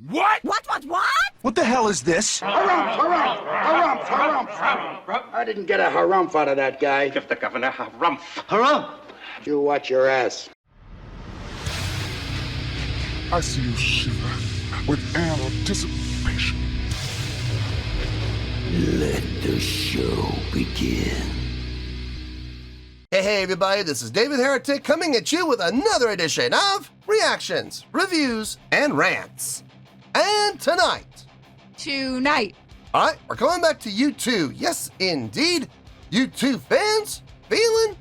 What? What? What the hell is this? Harumph. I didn't get a harumph out of that guy. Give the governor harumph. Harumph! You watch your ass. I see you shiver with anticipation. Let the show begin. Hey everybody, this is David Heretic coming at you with another edition of Reactions, Reviews, and Rants. And tonight, alright, we're coming back to U2. Yes, indeed, U2 fans feeling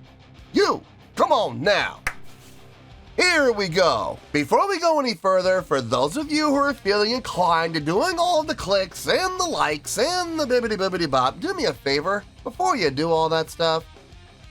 you. Come on now. Here we go. Before we go any further, for those of you who are feeling inclined to doing all of the clicks and the likes and the bibbidi bop, do me a favor, before you do all that stuff,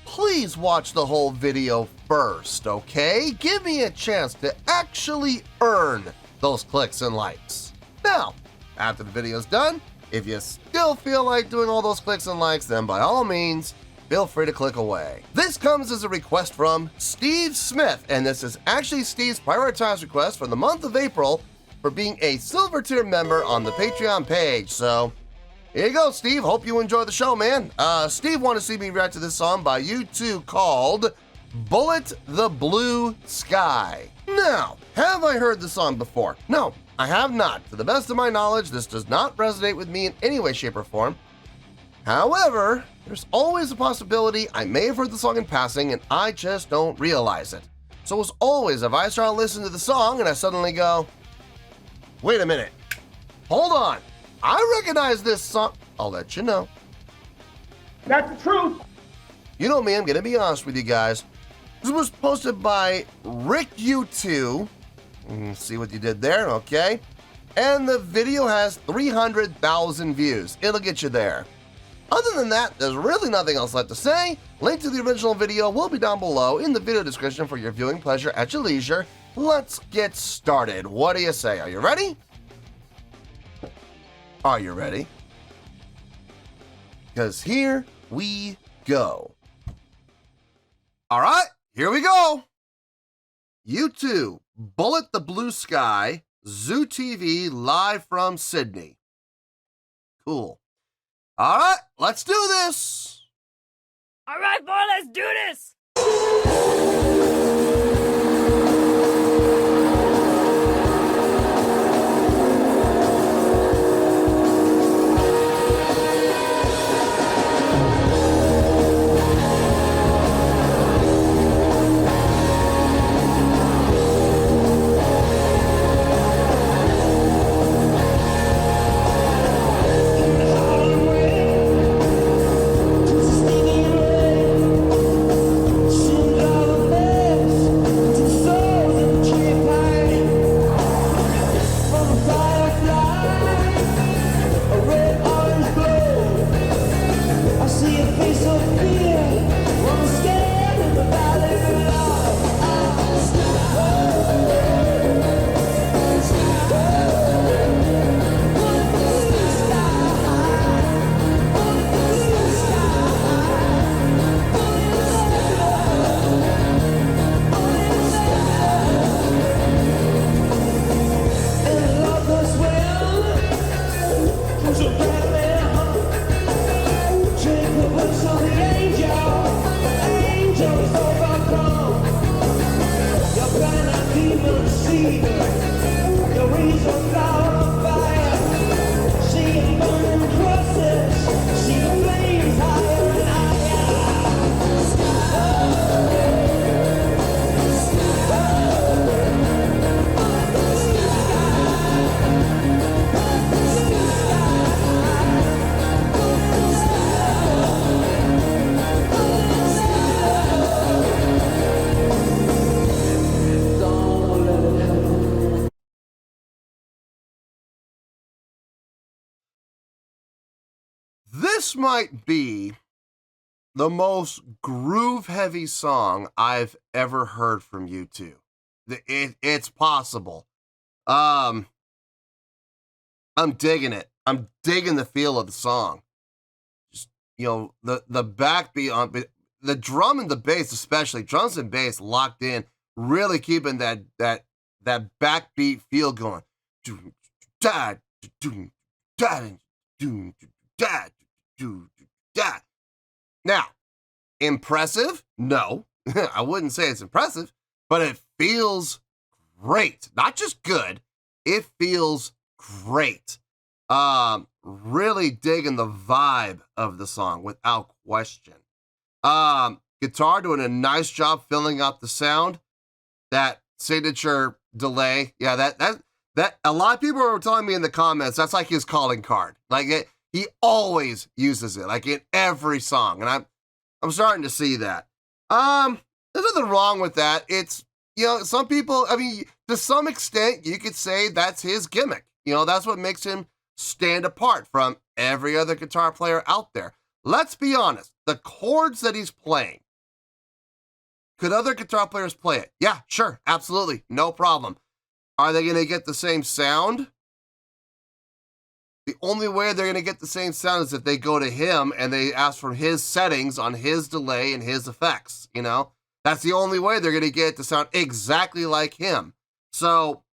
please watch the whole video first, okay? Give me a chance to actually earn those clicks and likes. Now, after the video's done, if you still feel like doing all those clicks and likes, then by all means, feel free to click away. This comes as a request from Steve Smith, and this is actually Steve's prioritized request for the month of April for being a silver tier member on the Patreon page. So, here you go, Steve. Hope you enjoy the show, man. Steve wanted to see me react to this song by U2 called Bullet the Blue Sky. Now, have I heard the song before? No, I have not. To the best of my knowledge, this does not resonate with me in any way, shape, or form. However, there's always a possibility I may have heard the song in passing and I just don't realize it. So as always, if I start listening to the song and I suddenly go, wait a minute, hold on, I recognize this song, I'll let you know. That's the truth. You know me, I'm gonna be honest with you guys. This was posted by Rick U2. See what you did there, okay? And the video has 300,000 views. It'll get you there. Other than that, there's really nothing else left to say. Link to the original video will be down below in the video description for your viewing pleasure at your leisure. Let's get started. What do you say? Are you ready? Are you ready? Because here we go. All right, here we go. U2, Bullet the Blue Sky, Zoo TV, live from Sydney. Cool. All right, let's do this. All right, boy, let's do this. This might be the most groove-heavy song I've ever heard from U2. It's possible. I'm digging it. I'm digging the feel of the song. Just, you know, the backbeat on the drum and the bass, especially drums and bass locked in, really keeping that backbeat feel going. da do da do da do da. Now, impressive? No, I wouldn't say it's impressive, but it feels great. Not just good, it feels great. Really digging the vibe of the song without question. Guitar doing a nice job filling out the sound. That signature delay, yeah, that a lot of people were telling me in the comments that's like his calling card. Like he always uses it, like in every song, and I'm starting to see that. There's nothing wrong with that. It's, you know, some people, I mean, to some extent, you could say that's his gimmick. You know, that's what makes him stand apart from every other guitar player out there. Let's be honest, the chords that he's playing, could other guitar players play it? Yeah, sure, absolutely, no problem. Are they going to get the same sound? The only way they're going to get the same sound is if they go to him and they ask for his settings on his delay and his effects, you know? That's the only way they're going to get it to sound exactly like him. So,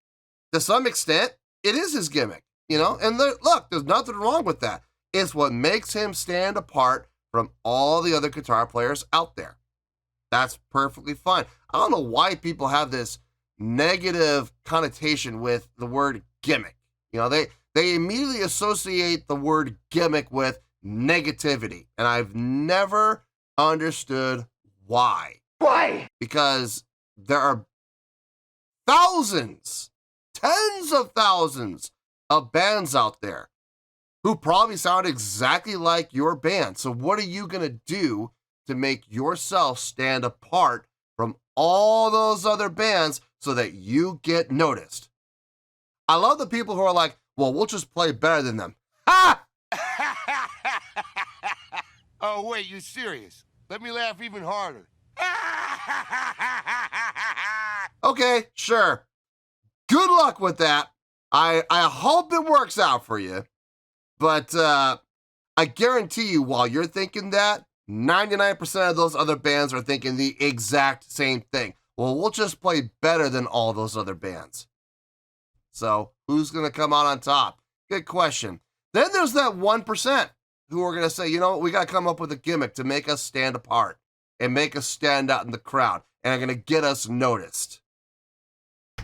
to some extent, it is his gimmick, you know? And look, there's nothing wrong with that. It's what makes him stand apart from all the other guitar players out there. That's perfectly fine. I don't know why people have this negative connotation with the word gimmick. You know, they immediately associate the word gimmick with negativity, and I've never understood why. Why? Because there are thousands, tens of thousands of bands out there who probably sound exactly like your band. So what are you going to do to make yourself stand apart from all those other bands so that you get noticed? I love the people who are like, well, we'll just play better than them. Ha! Oh, wait, you serious? Let me laugh even harder. Okay, sure. Good luck with that. I hope it works out for you. But I guarantee you, while you're thinking that, 99% of those other bands are thinking the exact same thing. Well, we'll just play better than all those other bands. So who's going to come out on top? Good question. Then there's that 1% who are going to say, you know what, we got to come up with a gimmick to make us stand apart and make us stand out in the crowd and are going to get us noticed.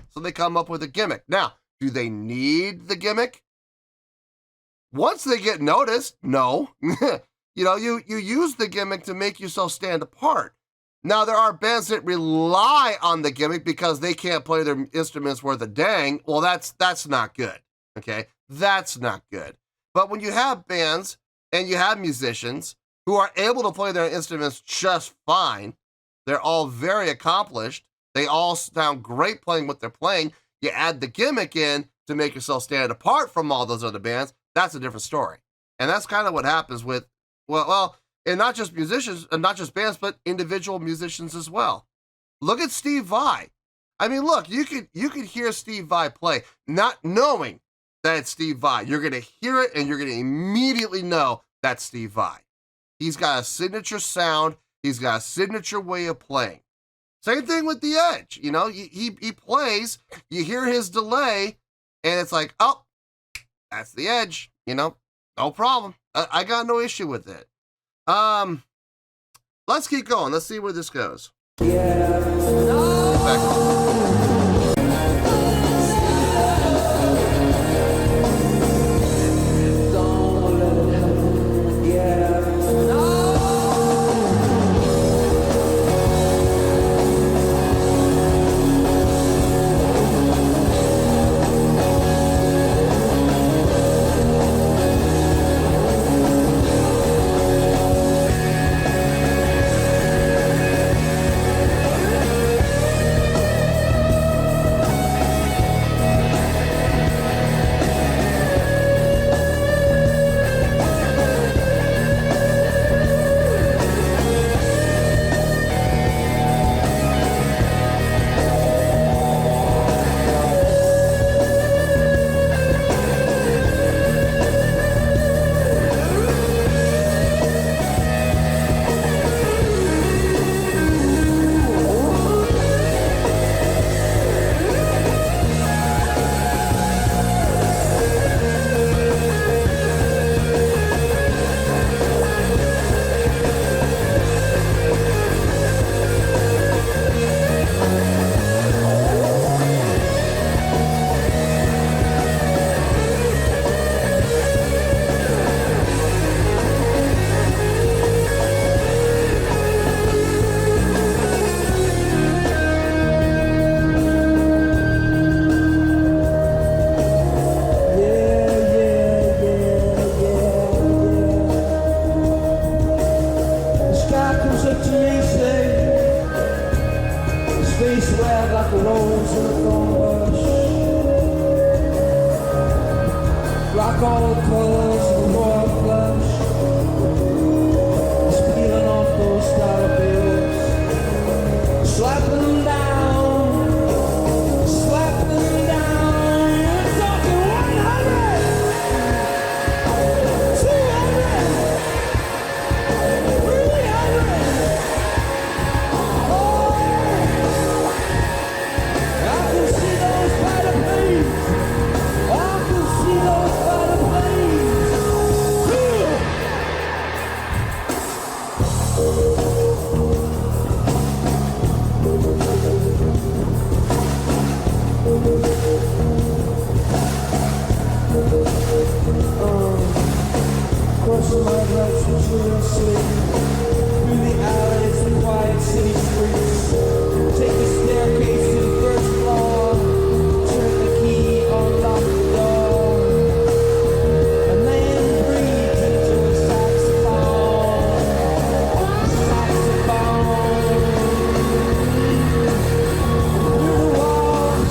So they come up with a gimmick. Now, do they need the gimmick? Once they get noticed, no. You know, you use the gimmick to make yourself stand apart. Now, there are bands that rely on the gimmick because they can't play their instruments worth a dang. Well, that's not good, okay? That's not good. But when you have bands and you have musicians who are able to play their instruments just fine, they're all very accomplished, they all sound great playing what they're playing, you add the gimmick in to make yourself stand apart from all those other bands, that's a different story. And that's kind of what happens with, well, and not just musicians, and not just bands, but individual musicians as well. Look at Steve Vai. I mean, look, you could hear Steve Vai play, not knowing that it's Steve Vai. You're going to hear it, and you're going to immediately know that's Steve Vai. He's got a signature sound. He's got a signature way of playing. Same thing with The Edge. You know, he plays, you hear his delay, and it's like, oh, that's The Edge. You know, no problem. I got no issue with it. Let's keep going. Let's see where this goes. Rock all the colors of the royal flush. It's peeling off those dollar bills. Slapping them down. Slapping them down. We're talking 100. 200. 300. Oh! I can see those spider planes. I can see those spider planes. Crossing my lights with you and sleep. Through the alleys and quiet city streets. Take the staircase to the first floor. Turn the key, unlock the door. A man breathes into a saxophone. Saxophone. Through the walls,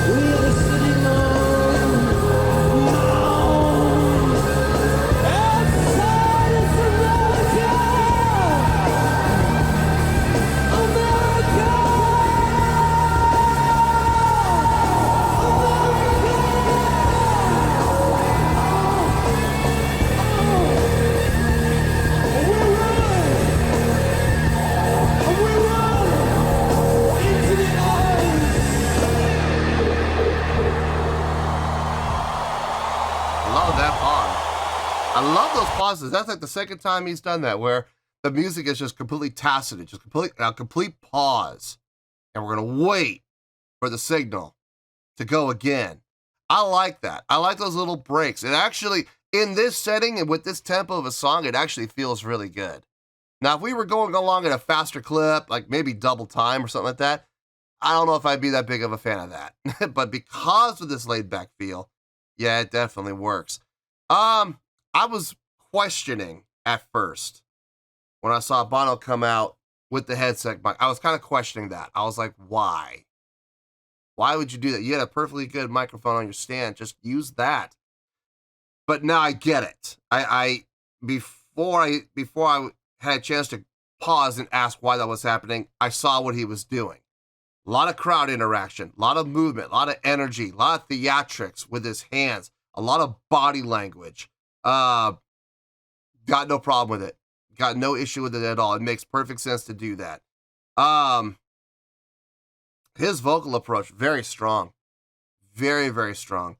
we the city moon. Moan. Outside is America. America. Love that pause. I love those pauses. That's like the second time he's done that, where the music is just completely tacit, it's just a complete pause, and we're gonna wait for the signal to go again. I like that. I like those little breaks. It actually, in this setting and with this tempo of a song, it actually feels really good. Now, if we were going along at a faster clip, like maybe double time or something like that, I don't know if I'd be that big of a fan of that. But because of this laid back feel, yeah, it definitely works. I was questioning at first when I saw Bono come out with the headset mic. I was kind of questioning that. I was like, why? Why would you do that? You had a perfectly good microphone on your stand. Just use that. But now I get it. Before I had a chance to pause and ask why that was happening, I saw what he was doing. A lot of crowd interaction, a lot of movement, a lot of energy, a lot of theatrics with his hands, a lot of body language. Got no problem with it. Got no issue with it at all. It makes perfect sense to do that. His vocal approach, very strong. Very, very strong.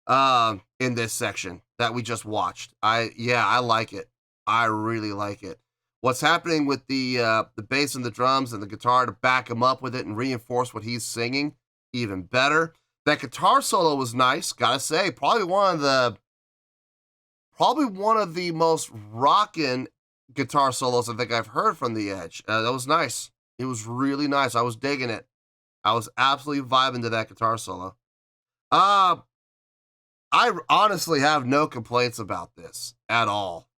In this section that we just watched. I like it. I really like it. What's happening with the bass and the drums and the guitar to back him up with it and reinforce what he's singing, even better. That guitar solo was nice, gotta say. Probably one of the most rockin' guitar solos I think I've heard from The Edge. That was nice. It was really nice. I was digging it. I was absolutely vibing to that guitar solo. I honestly have no complaints about this at all.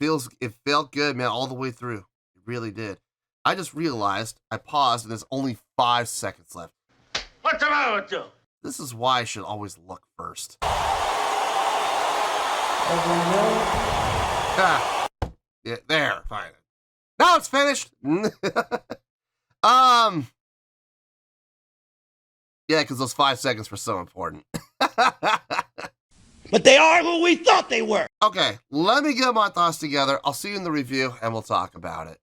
It felt good, man, all the way through. It really did. I just realized I paused and there's only 5 seconds left. What's the matter with you? This is why I should always look first. Yeah, there, fine. Now it's finished. Yeah, because those 5 seconds were so important. But they are who we thought they were. Okay, let me get my thoughts together. I'll see you in the review, and we'll talk about it.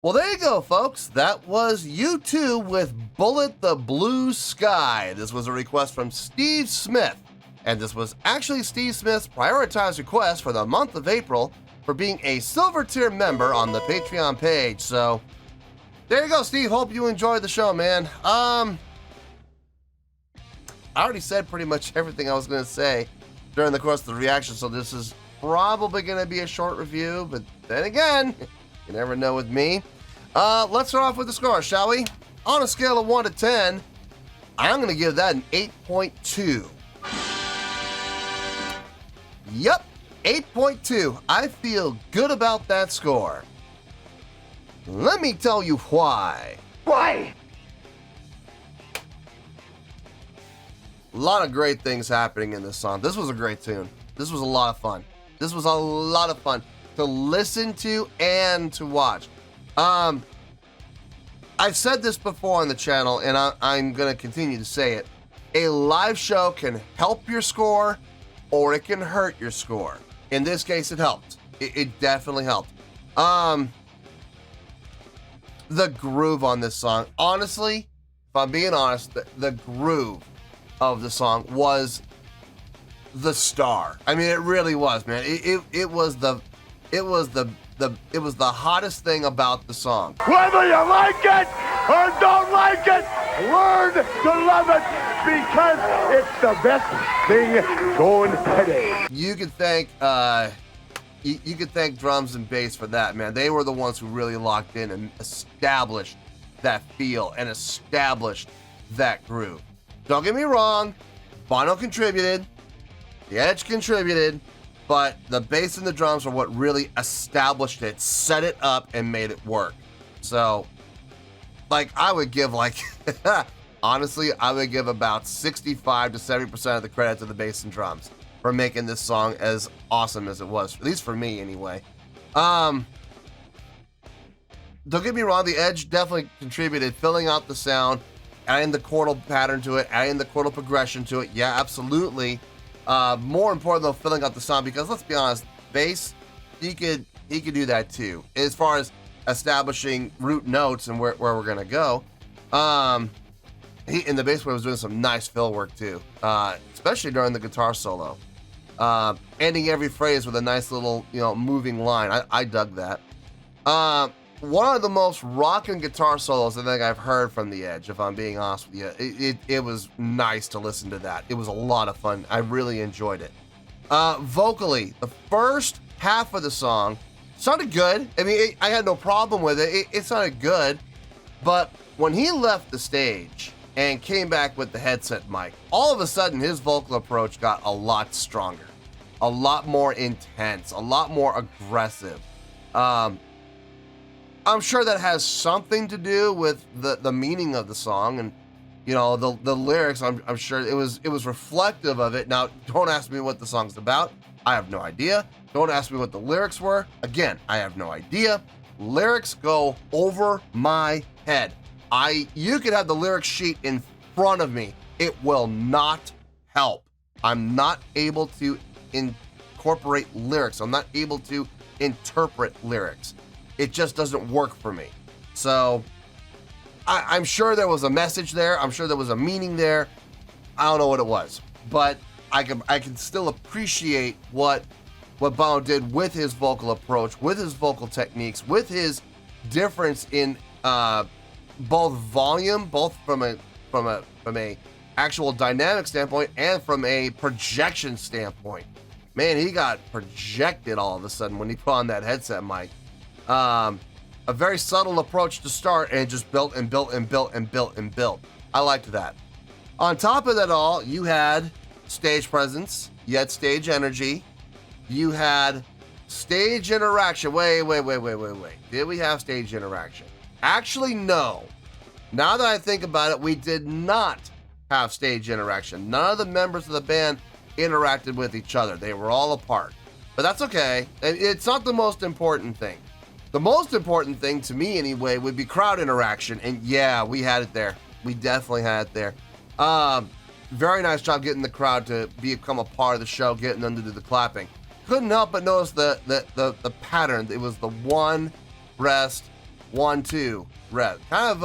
Well, there you go, folks. That was U2 with Bullet the Blue Sky. This was a request from Steve Smith. And this was actually Steve Smith's prioritized request for the month of April for being a silver tier member on the Patreon page. So, there you go, Steve. Hope you enjoyed the show, man. I already said pretty much everything I was going to say during the course of the reaction, so this is probably going to be a short review, but then again, you never know with me. Let's start off with the score, shall we? On a scale of 1 to 10, I'm going to give that an 8.2. Yep, 8.2. I feel good about that score. Let me tell you why. Why? A lot of great things happening in this song. This was a great tune. This was a lot of fun. This was a lot of fun to listen to and to watch. I've said this before on the channel, and I'm going to continue to say it. A live show can help your score, or it can hurt your score. In this case, it helped. It definitely helped. The groove on this song, honestly, if I'm being honest, the groove of the song was the star. I mean, it really was, man. It was the hottest thing about the song. Whether you like it or don't like it, learn to love it because it's the best thing going today. You could thank you could thank drums and bass for that, man. They were the ones who really locked in and established that feel and established that groove. Don't get me wrong, Bono contributed, the Edge contributed, but the bass and the drums are what really established it, set it up, and made it work. So, like, I would give, like, honestly, I would give about 65 to 70% of the credit to the bass and drums for making this song as awesome as it was, at least for me anyway. Don't get me wrong, the Edge definitely contributed, filling out the sound, adding the chordal pattern to it, adding the chordal progression to it. Yeah, absolutely. More important though, filling out the sound, because let's be honest, bass, he could do that too. As far as establishing root notes and where we're gonna go, he in the bass player was doing some nice fill work too, especially during the guitar solo. Ending every phrase with a nice little, moving line. I dug that. One of the most rocking guitar solos I think I've heard from the Edge, if I'm being honest with you. It was nice to listen to that. It was a lot of fun. I really enjoyed it. Vocally, the first half of the song sounded good. I mean, I had no problem with it. It sounded good. But when he left the stage and came back with the headset mic, all of a sudden his vocal approach got a lot stronger, a lot more intense, a lot more aggressive. I'm sure that has something to do with the meaning of the song and, the lyrics. I'm sure it was reflective of it. Now, don't ask me what the song's about. I have no idea. Don't ask me what the lyrics were. Again, I have no idea. Lyrics go over my head. You could have the lyric sheet in front of me. It will not help. I'm not able to incorporate lyrics. I'm not able to interpret lyrics. It just doesn't work for me. So I'm sure there was a message there. I'm sure there was a meaning there. I don't know what it was, but I can still appreciate what Bono did with his vocal approach, with his vocal techniques, with his difference in both volume, both from a actual dynamic standpoint and from a projection standpoint. Man, he got projected all of a sudden when he put on that headset mic. A very subtle approach to start, and it just built and built and built and built and built. I liked that. On top of that all, you had stage presence, you had stage energy, you had stage interaction. Wait. Did we have stage interaction? Actually, no. Now that I think about it, we did not have stage interaction. None of the members of the band interacted with each other. They were all apart. But that's okay. It's not the most important thing. The most important thing to me anyway would be crowd interaction, and yeah, we had it there. We definitely had it there. Very nice job getting the crowd to become a part of the show, getting them to do the clapping. Couldn't help but notice the pattern. It was the 1 rest, 1 2 rest. Kind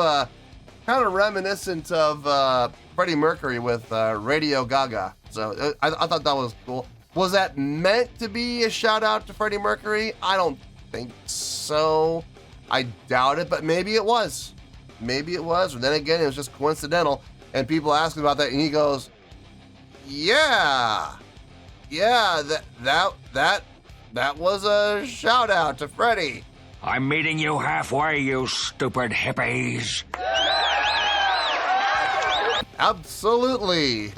of reminiscent of Freddie Mercury with Radio Gaga. So I thought that was cool. Was that meant to be a shout out to Freddie Mercury? I don't think so. I doubt it, but maybe it was. Maybe it was. Or then again, it was just coincidental. And people asked him about that, and he goes, "Yeah, that was a shout out to Freddie." I'm meeting you halfway, you stupid hippies. Absolutely.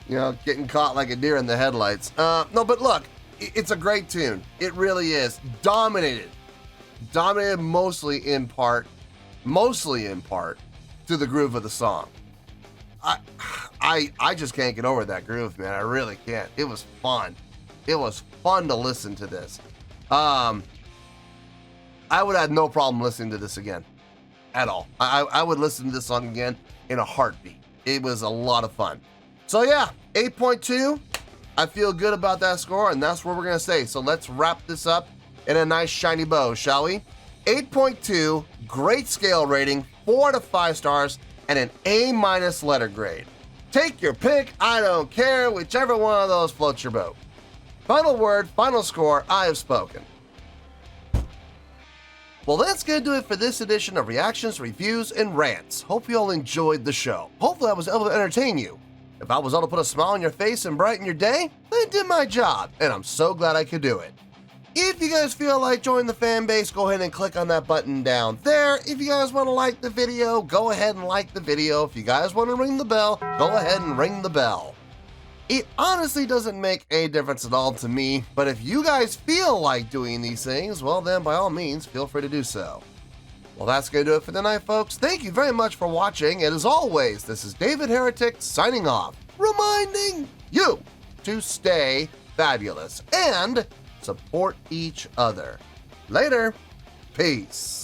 Getting caught like a deer in the headlights. No, but look, it's a great tune. It really is. Dominated mostly in part to the groove of the song. I just can't get over that groove, man. I really can't. It was fun. It was fun to listen to this. I would have no problem listening to this again at all. I would listen to this song again in a heartbeat. It was a lot of fun. So yeah, 8.2. I feel good about that score, and that's where we're going to stay. So let's wrap this up in a nice shiny bow, shall we? 8.2, great scale rating, 4 out of 5 stars, and an A- letter grade. Take your pick, I don't care, whichever one of those floats your boat. Final word, final score, I have spoken. Well, that's going to do it for this edition of Reactions, Reviews, and Rants. Hope you all enjoyed the show. Hopefully I was able to entertain you. If I was able to put a smile on your face and brighten your day, then I did my job, and I'm so glad I could do it. If you guys feel like joining the fan base, go ahead and click on that button down there. If you guys want to like the video, go ahead and like the video. If you guys want to ring the bell, go ahead and ring the bell. It honestly doesn't make any difference at all to me, but if you guys feel like doing these things, well then by all means, feel free to do so. Well, that's going to do it for tonight, folks. Thank you very much for watching, and as always, this is David Heretic signing off, reminding you to stay fabulous and support each other. Later. Peace.